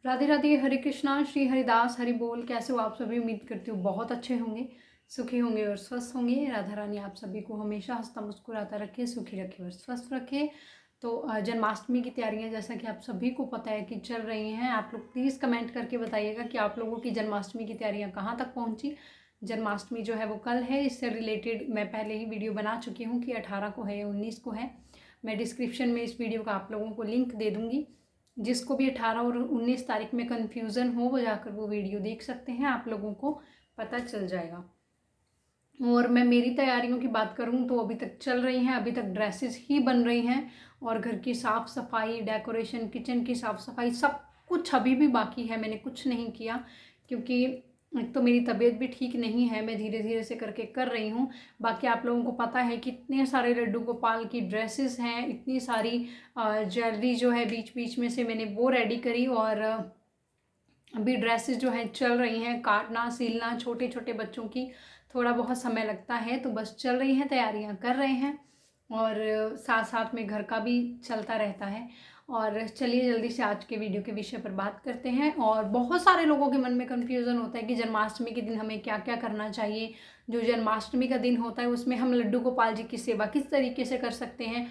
राधे राधे, हरे कृष्णा, श्री हरिदास, हरि बोल। कैसे हो आप सभी? उम्मीद करती हूँ बहुत अच्छे होंगे, सुखी होंगे और स्वस्थ होंगे। राधा रानी आप सभी को हमेशा हंसता मुस्कुराता रखे, सुखी रखे और स्वस्थ रखे। तो जन्माष्टमी की तैयारियां जैसा कि आप सभी को पता है कि चल रही हैं। आप लोग प्लीज़ कमेंट करके बताइएगा कि आप लोगों की जन्माष्टमी की तैयारियां कहाँ तक पहुँची। जन्माष्टमी जो है वो कल है। इससे रिलेटेड मैं पहले ही वीडियो बना चुकी हूँ कि 18 को है या 19 को है। मैं डिस्क्रिप्शन में इस वीडियो का आप लोगों को लिंक दे दूँगी। जिसको भी 18 और 19 तारीख में कन्फ्यूज़न हो वो जाकर वो वीडियो देख सकते हैं, आप लोगों को पता चल जाएगा। और मैं मेरी तैयारियों की बात करूं तो अभी तक चल रही हैं, अभी तक ड्रेसेस ही बन रही हैं और घर की साफ़ सफाई, डेकोरेशन, किचन की साफ़ सफाई सब कुछ अभी भी बाकी है। मैंने कुछ नहीं किया क्योंकि एक तो मेरी तबीयत भी ठीक नहीं है। मैं धीरे धीरे से करके कर रही हूँ। बाकी आप लोगों को पता है कि इतने सारे लड्डू गोपाल की ड्रेसेस हैं, इतनी सारी ज्वेलरी जो है बीच बीच में से मैंने वो रेडी करी और अभी ड्रेसेस जो हैं चल रही हैं, काटना सिलना, छोटे छोटे बच्चों की थोड़ा बहुत समय लगता है। तो बस चल रही हैं, तैयारियां कर रहे हैं और साथ साथ में घर का भी चलता रहता है। और चलिए जल्दी से आज के वीडियो के विषय पर बात करते हैं। और बहुत सारे लोगों के मन में कन्फ्यूज़न होता है कि जन्माष्टमी के दिन हमें क्या क्या करना चाहिए। जो जन्माष्टमी का दिन होता है उसमें हम लड्डू गोपाल जी की सेवा किस तरीके से कर सकते हैं,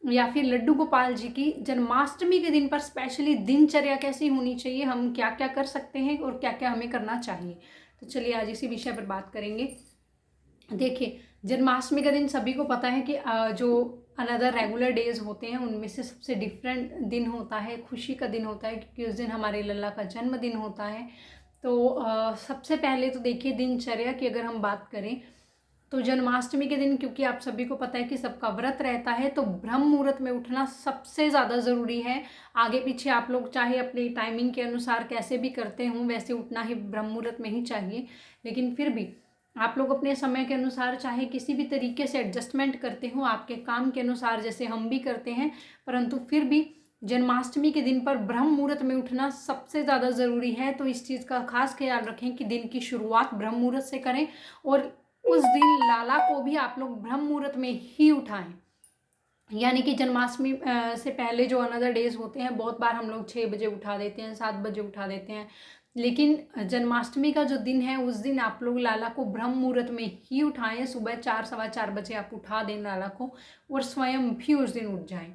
या फिर लड्डू गोपाल जी की जन्माष्टमी के दिन पर स्पेशली दिनचर्या कैसी होनी चाहिए, हम क्या क्या कर सकते हैं और क्या क्या हमें करना चाहिए। तो चलिए आज इसी विषय पर बात करेंगे। देखिए, जन्माष्टमी का दिन सभी को पता है कि जो अनदर रेगुलर डेज होते हैं उनमें से सबसे डिफरेंट दिन होता है, खुशी का दिन होता है, क्योंकि उस दिन हमारे लल्ला का जन्मदिन होता है। तो सबसे पहले तो देखिए दिनचर्या की अगर हम बात करें तो जन्माष्टमी के दिन, क्योंकि आप सभी को पता है कि सबका व्रत रहता है, तो ब्रह्म मुहूर्त में उठना सबसे ज़्यादा ज़रूरी है। आगे पीछे आप लोग चाहे अपनी टाइमिंग के अनुसार कैसे भी करते हों, वैसे उठना ही ब्रह्म मुहूर्त में ही चाहिए। लेकिन फिर भी आप लोग अपने समय के अनुसार चाहे किसी भी तरीके से एडजस्टमेंट करते हो, आपके काम के अनुसार जैसे हम भी करते हैं, परंतु फिर भी जन्माष्टमी के दिन पर ब्रह्म मुहूर्त में उठना सबसे ज़्यादा ज़रूरी है। तो इस चीज़ का खास ख्याल रखें कि दिन की शुरुआत ब्रह्म मुहूर्त से करें और उस दिन लाला को भी आप लोग ब्रह्म मुहूर्त में ही उठाएं। यानी कि जन्माष्टमी से पहले जो अनदर डेज होते हैं, बहुत बार हम लोग 6 बजे उठा देते हैं, 7 बजे उठा देते हैं, लेकिन जन्माष्टमी का जो दिन है उस दिन आप लोग लाला को ब्रह्म मुहूर्त में ही उठाएं। सुबह 4 सवा 4 बजे आप उठा दें लाला को और स्वयं भी उस दिन उठ जाएं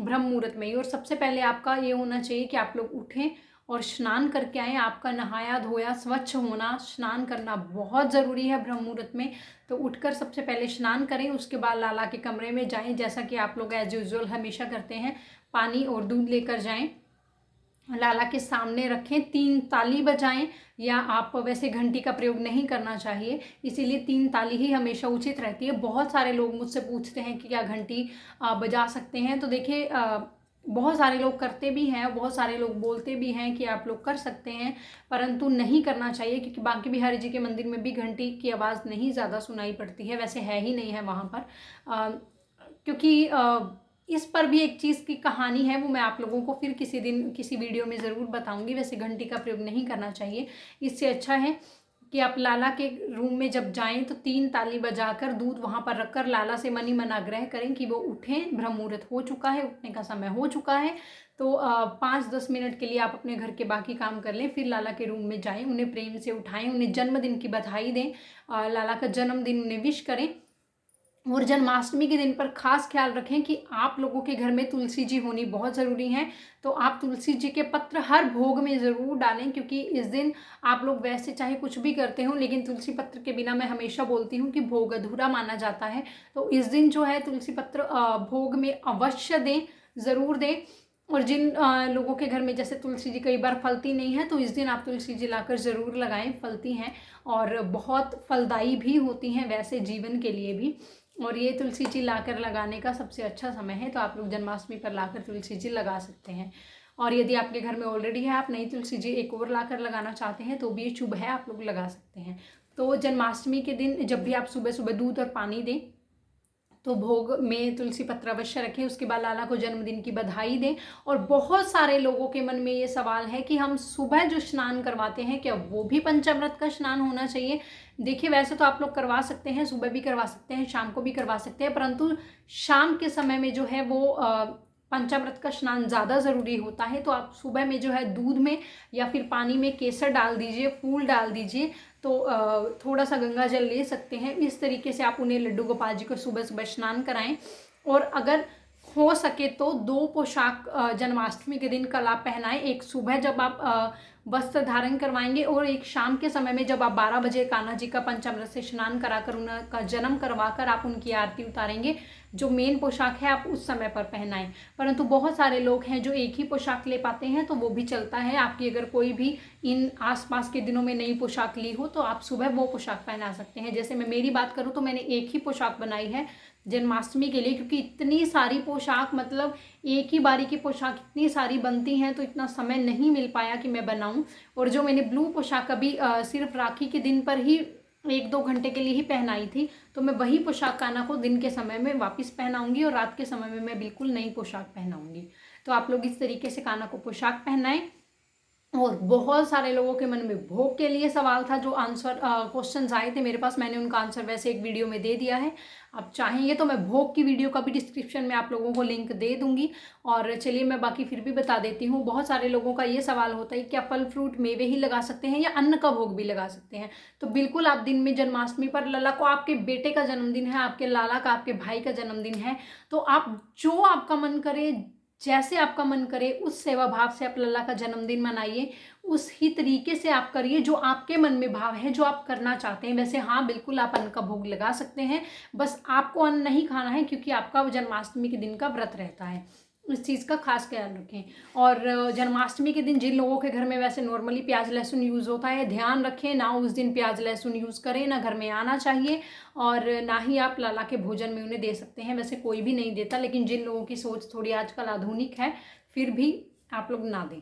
ब्रह्म मुहूर्त में ही। और सबसे पहले आपका ये होना चाहिए कि आप लोग उठें और स्नान करके आएँ। आपका नहाया धोया स्वच्छ होना, स्नान करना बहुत ज़रूरी है ब्रह्म मुहूर्त में। तो उठकर सबसे पहले स्नान करें, उसके बाद लाला के कमरे में जाएं, जैसा कि आप लोग एज यूजुअल हमेशा करते हैं। पानी और दूध लेकर जाएं, लाला के सामने रखें, 3 ताली बजाएं, या आप वैसे घंटी का प्रयोग नहीं करना चाहिए, इसीलिए 3 ताली ही हमेशा उचित रहती है। बहुत सारे लोग मुझसे पूछते हैं कि क्या घंटी बजा सकते हैं, तो देखिए बहुत सारे लोग करते भी हैं, बहुत सारे लोग बोलते भी हैं कि आप लोग कर सकते हैं, परंतु नहीं करना चाहिए, क्योंकि बांके बिहारी जी के मंदिर में भी घंटी की आवाज़ नहीं ज़्यादा सुनाई पड़ती है, वैसे है ही नहीं है वहाँ पर। क्योंकि इस पर भी एक चीज़ की कहानी है, वो मैं आप लोगों को फिर किसी दिन किसी वीडियो में ज़रूर बताऊंगी। वैसे घंटी का प्रयोग नहीं करना चाहिए। इससे अच्छा है कि आप लाला के रूम में जब जाएं तो 3 ताली बजाकर दूध वहाँ पर रखकर लाला से मनी मन आग्रह करें कि वो उठें, ब्रह्म मुहूर्त हो चुका है, उठने का समय हो चुका है। तो 5-10 मिनट के लिए आप अपने घर के बाकी काम कर लें, फिर लाला के रूम में जाएं, उन्हें प्रेम से उठाएं, उन्हें जन्मदिन की बधाई दें, लाला का जन्मदिन उन्हें विश करें। और जन्माष्टमी के दिन पर खास ख्याल रखें कि आप लोगों के घर में तुलसी जी होनी बहुत ज़रूरी है। तो आप तुलसी जी के पत्र हर भोग में ज़रूर डालें, क्योंकि इस दिन आप लोग वैसे चाहे कुछ भी करते हो, लेकिन तुलसी पत्र के बिना मैं हमेशा बोलती हूँ कि भोग अधूरा माना जाता है। तो इस दिन जो है तुलसी पत्र भोग में अवश्य दें, ज़रूर दें। और जिन लोगों के घर में जैसे तुलसी जी कई बार फलती नहीं है, तो इस दिन आप तुलसी जी लाकर ज़रूर लगाएं, फलती हैं और बहुत फलदायी भी होती हैं वैसे जीवन के लिए भी। और ये तुलसी जी लाकर लगाने का सबसे अच्छा समय है, तो आप लोग जन्माष्टमी पर लाकर तुलसी जी लगा सकते हैं। और यदि आपके घर में ऑलरेडी है, आप नई तुलसी जी एक और लाकर लगाना चाहते हैं तो भी ये शुभ है, आप लोग लगा सकते हैं। तो जन्माष्टमी के दिन जब भी आप सुबह सुबह दूध और पानी दें तो भोग में तुलसी पत्र अवश्य रखें। उसके बाद लाला को जन्मदिन की बधाई दें। और बहुत सारे लोगों के मन में ये सवाल है कि हम सुबह जो स्नान करवाते हैं क्या वो भी पंचामृत का स्नान होना चाहिए। देखिए, वैसे तो आप लोग करवा सकते हैं, सुबह भी करवा सकते हैं, शाम को भी करवा सकते हैं, परंतु शाम के समय में जो है वो पंचामृत का स्नान ज़्यादा ज़रूरी होता है, तो आप सुबह में जो है दूध में या फिर पानी में केसर डाल दीजिए, फूल डाल दीजिए, तो थोड़ा सा गंगा जल ले सकते हैं। इस तरीके से आप उन्हें लड्डू गोपाल जी को सुबह सुबह स्नान कराएं। और अगर हो सके तो 2 पोशाक जन्माष्टमी के दिन कल आप पहनाएं। एक सुबह जब आप वस्त्र धारण करवाएंगे और एक शाम के समय में जब आप 12 बजे कान्हा जी का पंचामृत से स्नान कराकर उनका जन्म करवाकर आप उनकी आरती उतारेंगे। जो मेन पोशाक है आप उस समय पर पहनाएं। परंतु बहुत सारे लोग हैं जो एक ही पोशाक ले पाते हैं, तो वो भी चलता है। आपकी अगर कोई भी इन आसपास के दिनों में नई पोशाक ली हो तो आप सुबह वो पोशाक पहना सकते हैं। जैसे मैं मेरी बात करूँ तो मैंने एक ही पोशाक बनाई है जन्माष्टमी के लिए, क्योंकि इतनी सारी पोशाक, मतलब एक ही बारी की पोशाक इतनी सारी बनती हैं तो इतना समय नहीं मिल पाया कि मैं बनाऊं। और जो मैंने ब्लू पोशाक अभी सिर्फ राखी के दिन पर ही 1-2 घंटे के लिए ही पहनाई थी, तो मैं वही पोशाक कान्हा को दिन के समय में वापस पहनाऊंगी और रात के समय में मैं बिल्कुल नई पोशाक पहनाऊंगी। तो आप लोग इस तरीके से कान्हा को पोशाक पहनाएं। और बहुत सारे लोगों के मन में भोग के लिए सवाल था, जो आंसर क्वेश्चंस आए थे मेरे पास, मैंने उनका आंसर वैसे एक वीडियो में दे दिया है। आप चाहेंगे तो मैं भोग की वीडियो का भी डिस्क्रिप्शन में आप लोगों को लिंक दे दूंगी। और चलिए मैं बाकी फिर भी बता देती हूँ। बहुत सारे लोगों का ये सवाल होता है क्या फल फ्रूट मेवे ही लगा सकते हैं या अन्न का भोग भी लगा सकते हैं? तो बिल्कुल आप दिन में जन्माष्टमी पर, लला को आपके बेटे का जन्मदिन है, आपके लाला का, आपके भाई का जन्मदिन है, तो आप जो आपका मन करे, जैसे आपका मन करे, उस सेवा भाव से आप लल्ला का जन्मदिन मनाइए। उस ही तरीके से आप करिए जो आपके मन में भाव है, जो आप करना चाहते हैं। वैसे हाँ, बिल्कुल आप अन्न का भोग लगा सकते हैं, बस आपको अन्न नहीं खाना है, क्योंकि आपका जन्माष्टमी के दिन का व्रत रहता है। इस चीज़ का खास ख्याल रखें। और जन्माष्टमी के दिन जिन लोगों के घर में वैसे नॉर्मली प्याज लहसुन यूज़ होता है, ध्यान रखें ना उस दिन प्याज लहसुन यूज़ करें, ना घर में आना चाहिए, और ना ही आप लाला के भोजन में उन्हें दे सकते हैं। वैसे कोई भी नहीं देता, लेकिन जिन लोगों की सोच थोड़ी आजकल आधुनिक है, फिर भी आप लोग ना दें।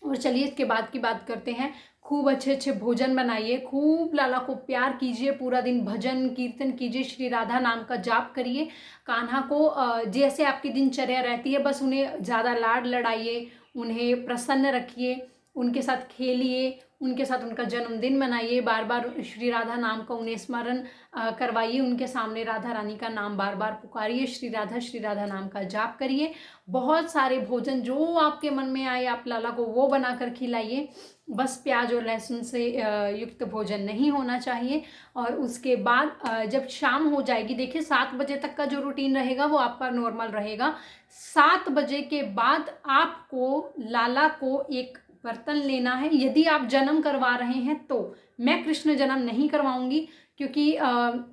और चलिए इसके बाद की बात करते हैं। खूब अच्छे अच्छे भोजन बनाइए, खूब लाला को प्यार कीजिए, पूरा दिन भजन कीर्तन कीजिए, श्री राधा नाम का जाप करिए। कान्हा को जैसे आपकी दिनचर्या रहती है, बस उन्हें ज़्यादा लाड लड़ाइए, उन्हें प्रसन्न रखिए, उनके साथ खेलिए, उनके साथ उनका जन्मदिन मनाइए, बार बार श्री राधा नाम का उन्हें स्मरण करवाइए, उनके सामने राधा रानी का नाम बार बार पुकारिए, श्री राधा नाम का जाप करिए। बहुत सारे भोजन जो आपके मन में आए आप लाला को वो बनाकर खिलाइए। बस प्याज और लहसुन से युक्त भोजन नहीं होना चाहिए। और उसके बाद जब शाम हो जाएगी, देखिए 7 बजे तक का जो रूटीन रहेगा वो आपका नॉर्मल रहेगा। 7 बजे के बाद आपको लाला को एक बर्तन लेना है। यदि आप जन्म करवा रहे हैं तो, मैं कृष्ण जन्म नहीं करवाऊंगी, क्योंकि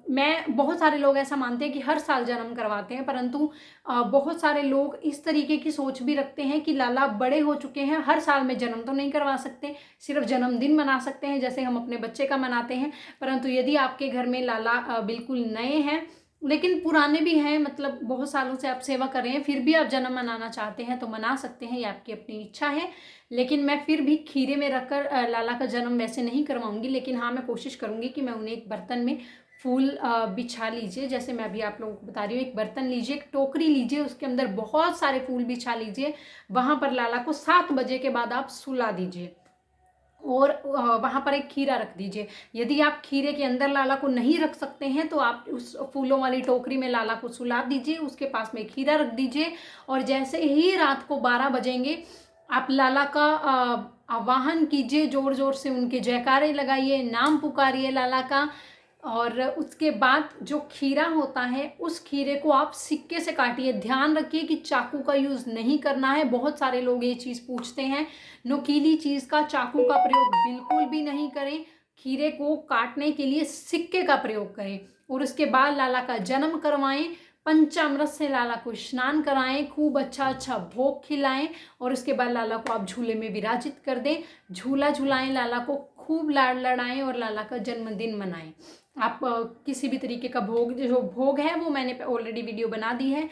मैं, बहुत सारे लोग ऐसा मानते हैं कि हर साल जन्म करवाते हैं, परंतु बहुत सारे लोग इस तरीके की सोच भी रखते हैं कि लाला बड़े हो चुके हैं, हर साल में जन्म तो नहीं करवा सकते, सिर्फ जन्मदिन मना सकते हैं जैसे हम अपने बच्चे का मनाते हैं। परंतु यदि आपके घर में लाला बिल्कुल नए हैं, लेकिन पुराने भी हैं, मतलब बहुत सालों से आप सेवा कर रहे हैं, फिर भी आप जन्म मनाना चाहते हैं तो मना सकते हैं, ये आपकी अपनी इच्छा है। लेकिन मैं फिर भी खीरे में रखकर लाला का जन्म वैसे नहीं करवाऊंगी, लेकिन हाँ मैं कोशिश करूंगी कि मैं उन्हें एक बर्तन में फूल बिछा लीजिए, जैसे मैं अभी आप लोगों को बता रही हूँ। एक बर्तन लीजिए, एक टोकरी लीजिए, उसके अंदर बहुत सारे फूल बिछा लीजिए, वहाँ पर लाला को 7 बजे के बाद आप सुला दीजिए और वहाँ पर एक खीरा रख दीजिए। यदि आप खीरे के अंदर लाला को नहीं रख सकते हैं तो आप उस फूलों वाली टोकरी में लाला को सुला दीजिए, उसके पास में खीरा रख दीजिए। और जैसे ही रात को 12 बजेंगे आप लाला का आवाहन कीजिए, जोर जोर से उनके जयकारे लगाइए, नाम पुकारिए लाला का। और उसके बाद जो खीरा होता है उस खीरे को आप सिक्के से काटिए। ध्यान रखिए कि चाकू का यूज़ नहीं करना है। बहुत सारे लोग ये चीज़ पूछते हैं, नुकीली चीज़ का, चाकू का प्रयोग बिल्कुल भी नहीं करें। खीरे को काटने के लिए सिक्के का प्रयोग करें। और उसके बाद लाला का जन्म करवाएं, पंचामृत से लाला को स्नान कराएं, खूब अच्छा अच्छा भोग खिलाएं। और उसके बाद लाला को आप झूले में विराजित कर दें, झूला झुलाएं, लाला को खूब लाड लड़ाएं और लाला का जन्मदिन मनाएं। आप किसी भी तरीके का भोग, जो भोग है वो मैंने ऑलरेडी वीडियो बना दी है,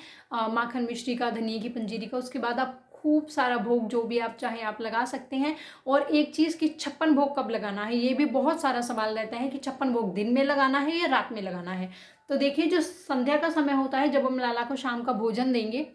माखन मिश्री का, धनिया की पंजीरी का। उसके बाद आप खूब सारा भोग जो भी आप चाहें आप लगा सकते हैं। और एक चीज़ कि 56 भोग कब लगाना है, ये भी बहुत सारा सवाल रहता है कि 56 भोग दिन में लगाना है या रात में लगाना है। तो देखिए जो संध्या का समय होता है, जब हम लाला को शाम का भोजन देंगे,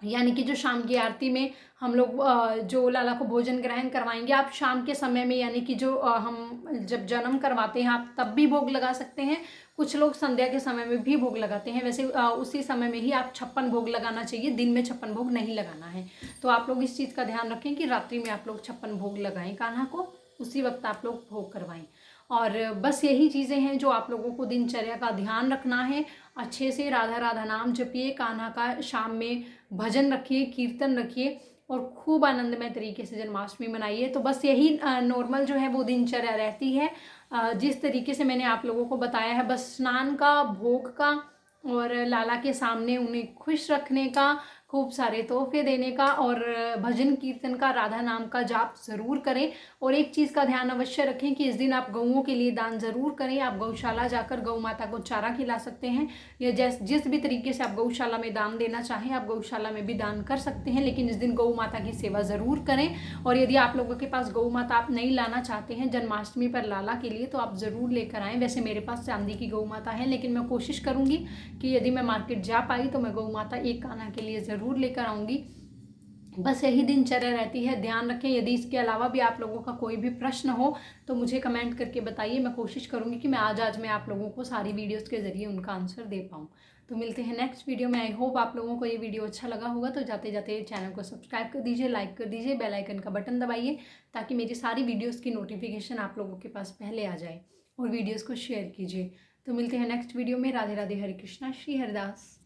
यानी कि जो शाम की आरती में हम लोग जो लाला को भोजन ग्रहण करवाएंगे, आप शाम के समय में, यानी कि जो हम जब जन्म करवाते हैं आप तब भी भोग लगा सकते हैं। कुछ लोग संध्या के समय में भी भोग लगाते हैं। वैसे उसी समय में ही आप 56 भोग लगाना चाहिए, दिन में 56 भोग नहीं लगाना है। तो आप लोग इस चीज़ का ध्यान रखें कि रात्रि में आप लोग 56 भोग लगाएं कान्हा को, उसी वक्त आप लोग भोग करवाएं। और बस यही चीज़ें हैं जो आप लोगों को दिनचर्या का ध्यान रखना है। अच्छे से राधा राधा नाम जपिए, कान्हा का शाम में भजन रखिए, कीर्तन रखिए और खूब आनंदमय तरीके से जन्माष्टमी मनाइए। तो बस यही नॉर्मल जो है वो दिनचर्या रहती है। जिस तरीके से मैंने आप लोगों को बताया है, बस स्नान का, भोग का और लाला के सामने उन्हें खुश रखने का, खूब सारे तोहफे देने का और भजन कीर्तन का, राधा नाम का जाप ज़रूर करें। और एक चीज़ का ध्यान अवश्य रखें कि इस दिन आप गऊओं के लिए दान ज़रूर करें। आप गौशाला जाकर गौ माता को चारा खिला सकते हैं, या जिस भी तरीके से आप गौशाला में दान देना चाहें आप गौशाला में भी दान कर सकते हैं, लेकिन इस दिन गौ माता की सेवा ज़रूर करें। और यदि आप लोगों के पास गौ माता आप नहीं लाना चाहते हैं जन्माष्टमी पर लाला के लिए, तो आप ज़रूर लेकर आएँ। वैसे मेरे पास चांदी की गौ माता है, लेकिन मैं कोशिश करूँगी कि यदि मैं मार्केट जा पाई तो मैं गौ माता एक कान्हा के लिए ज़रूर लेकर आऊँगी। बस यही दिनचर्या रहती है, ध्यान रखें। यदि इसके अलावा भी आप लोगों का कोई भी प्रश्न हो तो मुझे कमेंट करके बताइए। मैं कोशिश करूँगी कि मैं आज मैं आप लोगों को सारी वीडियोस के ज़रिए उनका आंसर दे पाऊँ। तो मिलते हैं नेक्स्ट वीडियो में। आई होप आप लोगों को ये वीडियो अच्छा लगा होगा। तो जाते जाते चैनल को सब्सक्राइब कर दीजिए, लाइक कर दीजिए, बेल आइकन का बटन दबाइए ताकि मेरी सारी वीडियोज़ की नोटिफिकेशन आप लोगों के पास पहले आ जाए। और वीडियोज़ को शेयर कीजिए। तो मिलते हैं नेक्स्ट वीडियो में। राधे राधे, हरे कृष्णा, श्री हरिदास।